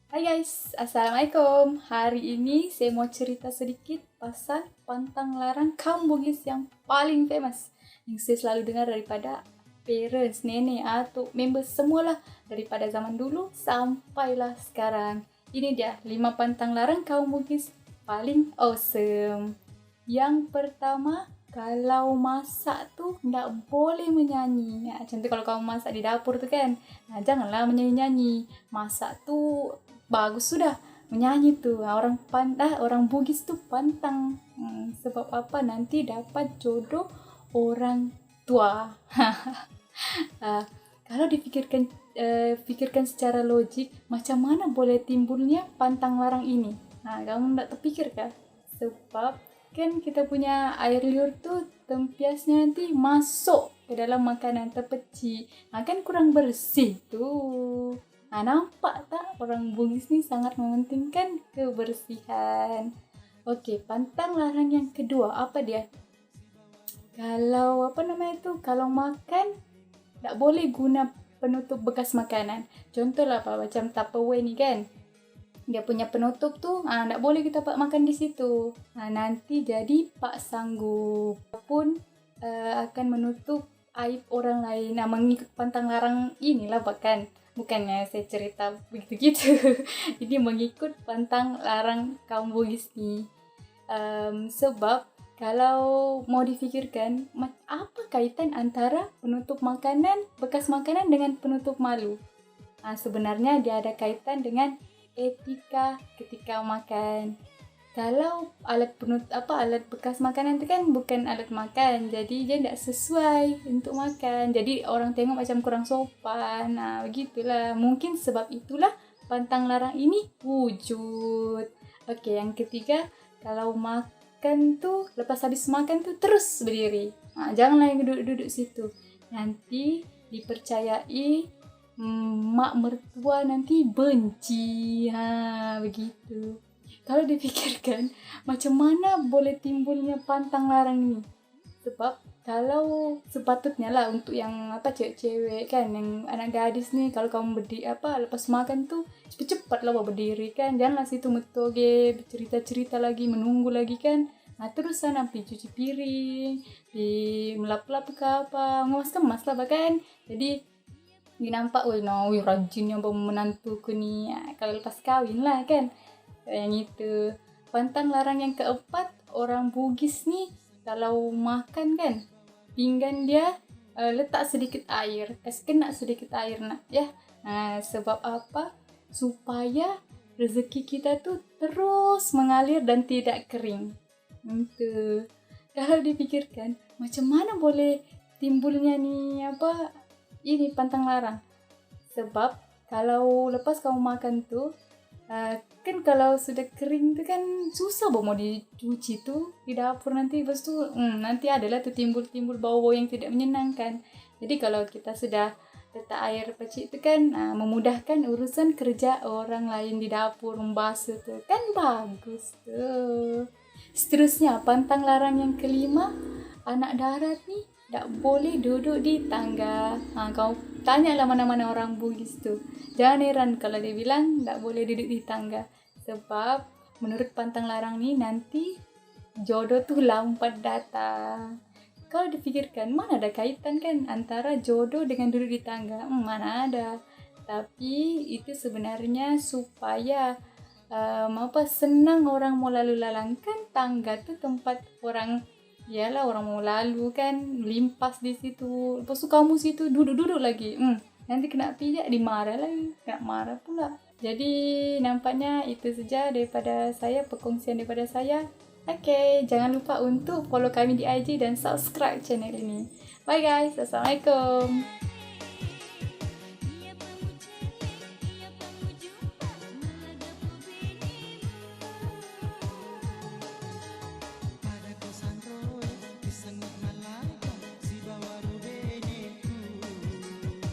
Hai guys, Assalamualaikum. Hari ini saya mau cerita sedikit pasal pantang larang kaum Bugis yang paling famous, yang saya selalu dengar daripada parents, nenek atau member semualah, daripada zaman dulu sampailah sekarang. Ini dia 5 pantang larang kaum Bugis paling awesome. Yang pertama, kalau masak tuh nggak boleh menyanyi. Ya, contoh kalau kamu masak di dapur tuh kan, nah janganlah menyanyi-nyanyi. Masak tuh bagus sudah, menyanyi tuh orang Bugis tuh pantang. Sebab apa? Nanti dapat jodoh orang tua. Ah, kalau pikirkan secara logik, macam mana boleh timbulnya pantang larang ini? Nah, kamu nggak terpikir kah? Sebab kan kita punya air liur tuh tempiasnya nanti masuk ke dalam makanan terpecah. Nah, kan kurang bersih tuh. Nah, nampak tak orang Bugis nih sangat mementingkan kebersihan. Oke, pantang larang yang kedua apa dia? Kalau makan tak boleh guna penutup bekas makanan. Contoh lah apa macam Tupperware ni kan. Dia punya penutup tuh, tak boleh kita makan di situ. Nanti jadi pak sanggup pun akan menutup aib orang lain. Mengikut pantang larang inilah bahkan. Bukannya saya cerita begitu-gitu. Jadi mengikut pantang larang kaum Bugis ni. Sebab kalau mau difikirkan, apa kaitan antara penutup makanan, bekas makanan dengan penutup malu? Sebenarnya dia ada kaitan dengan etika ketika makan. Kalau alat bekas makanan itu kan bukan alat makan, jadi dia tidak sesuai untuk makan. Jadi orang tengok macam kurang sopan. Begitulah. Mungkin sebab itulah pantang larang ini wujud. Oke, yang ketiga, kalau makan tuh lepas habis makan tuh terus berdiri. Janganlah yang duduk-duduk situ. Nanti dipercayai mak mertua nanti benci. Begitu. Kalau dipikirkan, macam mana boleh timbulnya pantang larang ini? Sebab kalau sepatutnya lah untuk yang cewek-cewek kan, yang anak gadis nih, kalau kamu lepas makan tuh cepat-cepat lah berdiri kan, janganlah situ metoge bercerita-cerita lagi, menunggu lagi kan. Terus sana pergi cuci piring, di melap-lap ke apa, ngemas-kemas lah bahkan. Jadi nampak, rajinnya menantuku nih. Kalau lepas kawin lah kan. Yang itu. Pantang larang yang keempat, orang Bugis nih kalau makan kan, pinggan dia letak sedikit air, kena sedikit air nak ya. Sebab apa? Supaya rezeki kita tuh terus mengalir dan tidak kering. Itu. Kalau dipikirkan, macam mana boleh timbulnya nih ini pantang larang? Sebab kalau lepas kamu makan tuh, kan kalau sudah kering tuh kan susah mau dicuci tuh di dapur nanti. Lepas tuh nanti adalah tuh timbul bau-bau yang tidak menyenangkan. Jadi kalau kita sudah letak air pecik itu kan memudahkan urusan kerja orang lain di dapur, membasuh tuh kan bagus tuh. Seterusnya pantang larang yang kelima, anak darat nih tak boleh duduk di tangga. Kau tanyalah mana-mana orang Bugis tuh. Jangan heran kalau dia bilang tak boleh duduk di tangga. Sebab menurut pantang larang nih nanti jodoh tuh lambat datang. Kalau dipikirkan, mana ada kaitan kan antara jodoh dengan duduk di tangga? Mana ada. Tapi itu sebenarnya supaya senang orang mau lalu lalang kan. Tangga tuh tempat orang mau lalu kan, limpas di situ. Lepas tu kamu situ duduk-duduk lagi. Nanti kena pijak, dimarah lagi. Kena marah pula. Jadi nampaknya itu saja perkongsian daripada saya. Jangan lupa untuk follow kami di IG dan subscribe channel ini. Bye guys, Assalamualaikum.